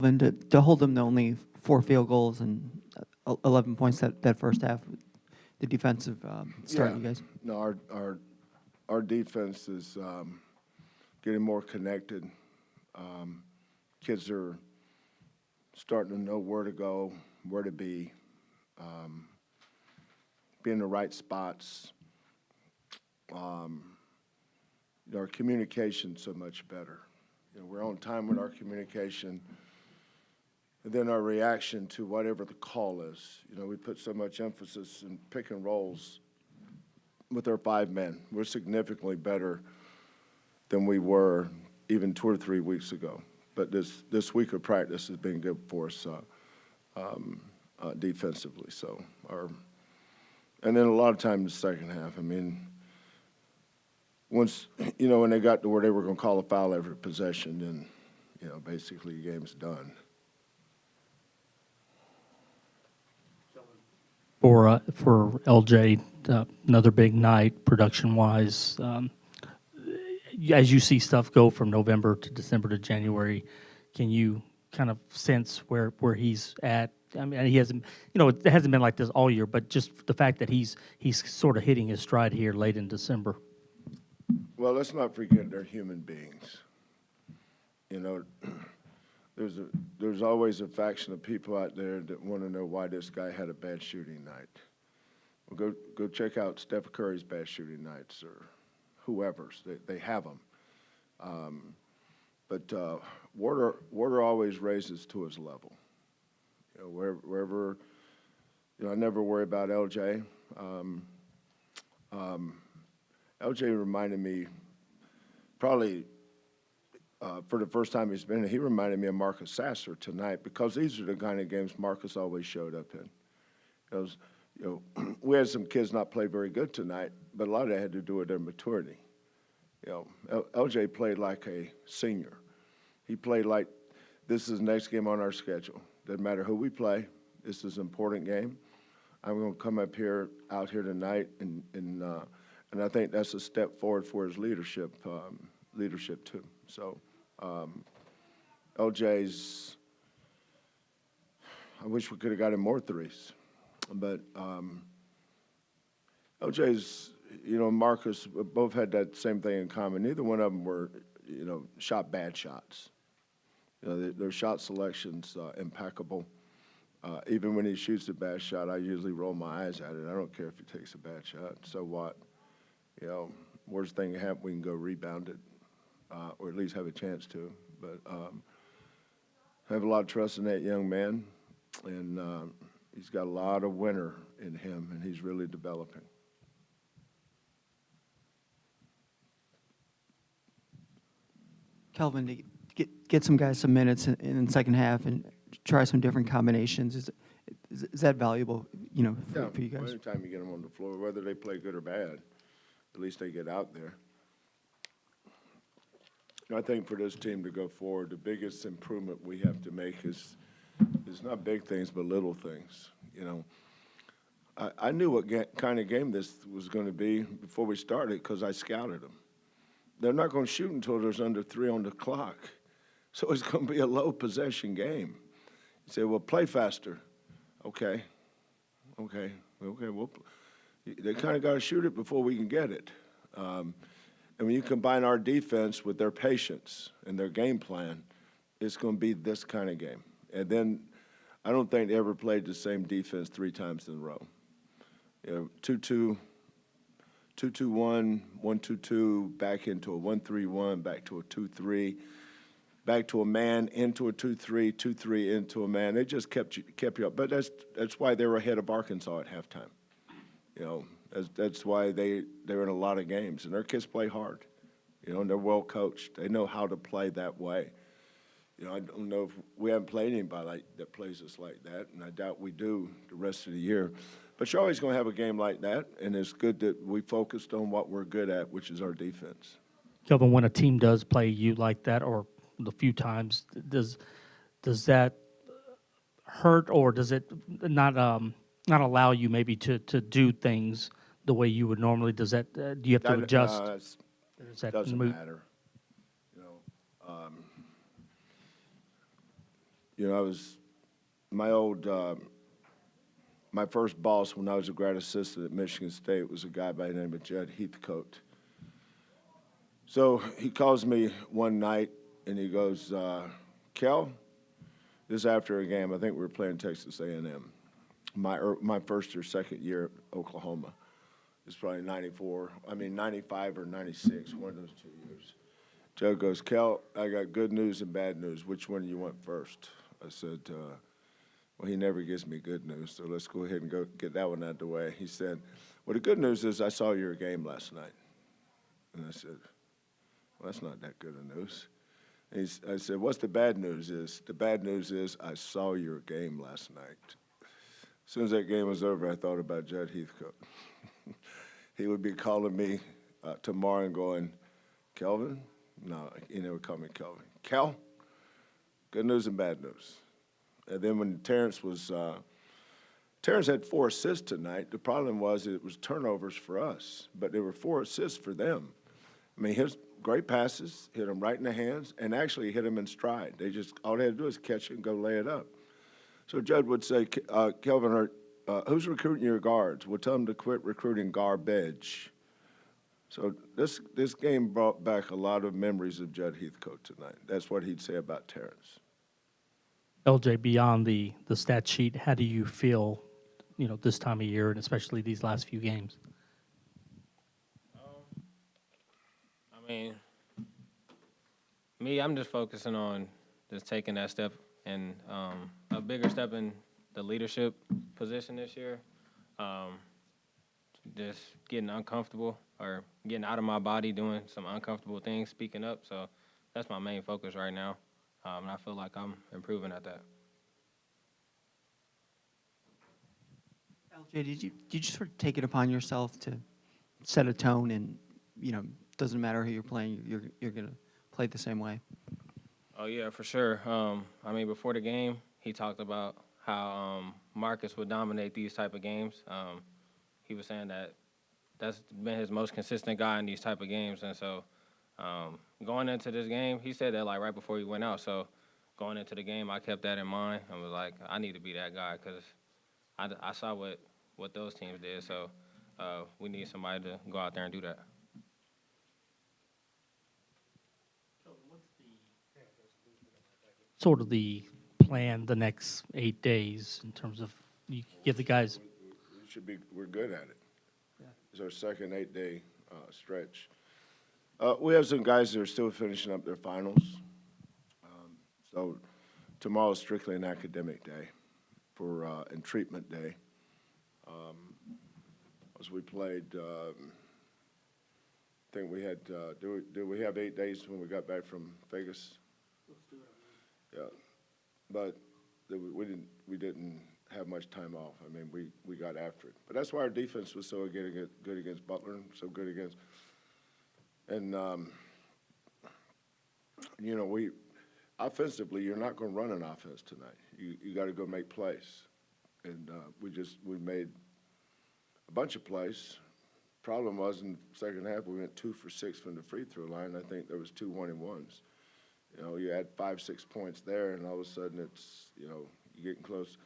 And to hold them to only 4 field goals and 11 points that first half, the defensive start, you guys? No, our defense is getting more connected. Kids are starting to know where to go, where to be in the right spots. Our communication's so much better. We're on time with our communication. And then our reaction to whatever the call is. We put so much emphasis in pick and rolls with our 5 men. We're significantly better than we were even 2 or 3 weeks ago. But this week of practice has been good for us defensively. So and then a lot of time in the second half. I mean, once when they got to where they were going to call a foul every possession, then basically the game's done. For LJ, another big night production-wise. As you see stuff go from November to December to January, can you kind of sense where he's at? I mean, he hasn't, it hasn't been like this all year, but just the fact that he's sort of hitting his stride here late in December. Well, let's not forget they're human beings. There's always a faction of people out there that want to know why this guy had a bad shooting night. Well, go check out Steph Curry's bad shooting nights or whoever's. They have them. But Warder always raises to his level. Wherever I never worry about LJ. LJ reminded me probably for the first time he's been, he reminded me of Marcus Sasser tonight because these are the kind of games Marcus always showed up in. We had some kids not play very good tonight, but a lot of that had to do with their maturity. LJ played like a senior. He played like this is the next game on our schedule. Doesn't matter who we play. This is an important game. I'm going to come out here tonight, and I think that's a step forward for his leadership too. So LJ's, I wish we could have got him more threes, but LJ's, Marcus both had that same thing in common. Neither one of them were, shot bad shots. Their shot selection's impeccable. Even when he shoots a bad shot, I usually roll my eyes at it. I don't care if he takes a bad shot. So what? Worst thing that happen, we can go rebound it, or at least have a chance to. But I have a lot of trust in that young man, and he's got a lot of winner in him, and he's really developing. Kelvin, to get some guys some minutes in the second half and try some different combinations, is that valuable, for you guys? Anytime you get them on the floor, whether they play good or bad, at least they get out there. I think for this team to go forward, the biggest improvement we have to make is not big things, but little things. I knew what kind of game this was going to be before we started because I scouted them. They're not going to shoot until there's under 3 on the clock. So it's going to be a low possession game. You say, well, play faster. Okay. Well, they kind of got to shoot it before we can get it. And when you combine our defense with their patience and their game plan, it's going to be this kind of game. And then I don't think they ever played the same defense 3 times in a row. 2-2, 2-2-1, 1-2-2, back into a 1-3-1, back to a 2-3, back to a man, into a 2-3, 2-3 into a man. They just kept you up. But that's why they were ahead of Arkansas at halftime. That's why they're in a lot of games. And their kids play hard. And they're well coached. They know how to play that way. I don't know if we haven't played anybody that plays us like that, and I doubt we do the rest of the year. But you're always going to have a game like that, and it's good that we focused on what we're good at, which is our defense. Kelvin, when a team does play you like that, or the few times, does that hurt, or does it not allow you maybe to do things the way you would normally? Does that do you have to adjust? It doesn't matter. I was my old my first boss when I was a grad assistant at Michigan State was a guy by the name of Judd Heathcote. So he calls me one night and he goes, Kel, this is after a game. I think we were playing Texas A&M. My first or second year at Oklahoma. It's probably 95 or 96, one of those 2 years. Joe goes, Kel, I got good news and bad news. Which one do you want first? I said, well, he never gives me good news, so let's go ahead and go get that one out of the way. He said, well, the good news is I saw your game last night. And I said, well, that's not that good of news. And I said, what's the bad news is? The bad news is I saw your game last night. As soon as that game was over, I thought about Judd Heathcote. He would be calling me tomorrow and going, Kelvin? No, he never called me Kelvin. Kel, good news and bad news. And then when Terrence had 4 assists tonight. The problem was it was turnovers for us, but there were 4 assists for them. I mean, his great passes, hit them right in the hands, and actually hit them in stride. All they had to do is catch it and go lay it up. So Judd would say, Kelvin, who's recruiting your guards? We'll tell them to quit recruiting garbage. So this game brought back a lot of memories of Judd Heathcote tonight. That's what he'd say about Terrence. LJ, beyond the stat sheet, how do you feel, this time of year and especially these last few games? I'm just focusing on just taking that step and a bigger step in the leadership position this year. Just getting uncomfortable or getting out of my body, doing some uncomfortable things, speaking up. So that's my main focus right now, and I feel like I'm improving at that. LJ, did you sort of take it upon yourself to set a tone and, doesn't matter who you're playing, you're going to play the same way? Oh, yeah, for sure. Before the game, he talked about how Marcus would dominate these type of games. He was saying that's been his most consistent guy in these type of games. And so going into this game, he said that right before he went out. So going into the game, I kept that in mind and was like, I need to be that guy because I saw what those teams did. So we need somebody to go out there and do that. Sort of the plan the next 8 days in terms of you give the guys. We're good at it. Yeah. It's our second 8-day stretch. We have some guys that are still finishing up their finals. So tomorrow is strictly an academic day and treatment day. As we played, I think we had, did we have 8 days when we got back from Vegas? Yeah, but we didn't have much time off. We got after it. But that's why our defense was so good against Butler and so good against. And, we offensively, you're not going to run an offense tonight. You got to go make plays. And we made a bunch of plays. Problem was in the second half, we went 2 for 6 from the free throw line. I think there was 2 1-and-1s. You add 5-6 points there, and all of a sudden it's, you're getting close.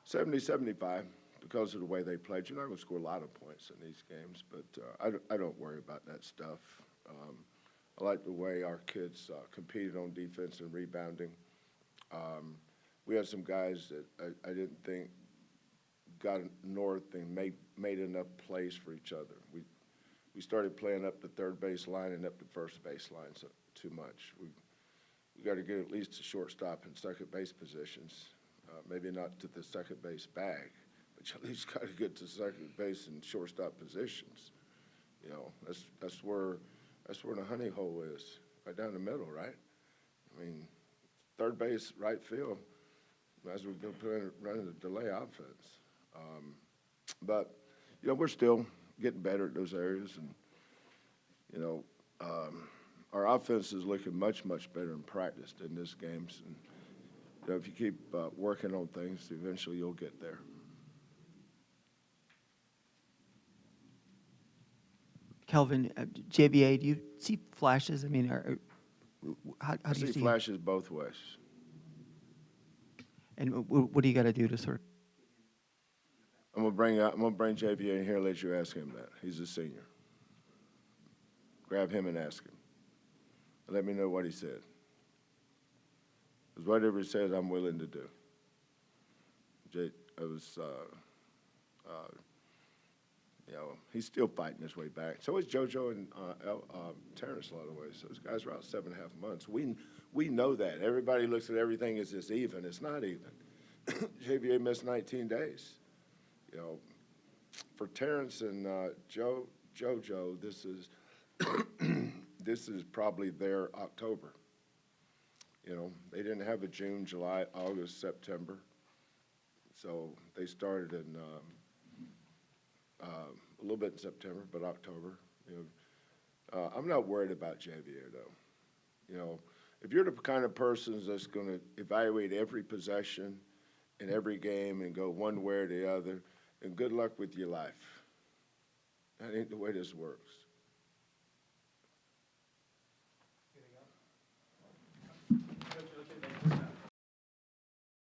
70-75 because of the way they played. You're not going to score a lot of points in these games, but I don't worry about that stuff. I like the way our kids competed on defense and rebounding. We had some guys that I didn't think got north and made enough plays for each other. We started playing up the third base line and up the first base line too much. We got to get at least to shortstop and second base positions. Maybe not to the second base bag, but you at least got to get to second base and shortstop positions. That's where the honey hole is, right down the middle, right? Third base, right field, as we go running the delay offense. But we're still getting better at those areas, and our offense is looking much, much better in practice in this games. And if you keep working on things, eventually you'll get there. Kelvin, JVA, do you see flashes? How I do you see see flashes both ways. And what do you got to do to sort of? I'm gonna bring JV in here and let you ask him that. He's a senior. Grab him and ask him. Let me know what he said. Because whatever he says, I'm willing to do. He's still fighting his way back. So is JoJo and Terrence a lot of ways. Those guys are out 7.5 months. We know that. Everybody looks at everything as just even. It's not even. JVA missed 19 days. You know, for Terrence and JoJo, this is this is probably their October. You know, they didn't have a June, July, August, September. So they started in a little bit in September, but October. You know, I'm not worried about JVA though. You know, if you're the kind of person that's going to evaluate every possession in every game and go one way or the other, then good luck with your life. That ain't the way this works.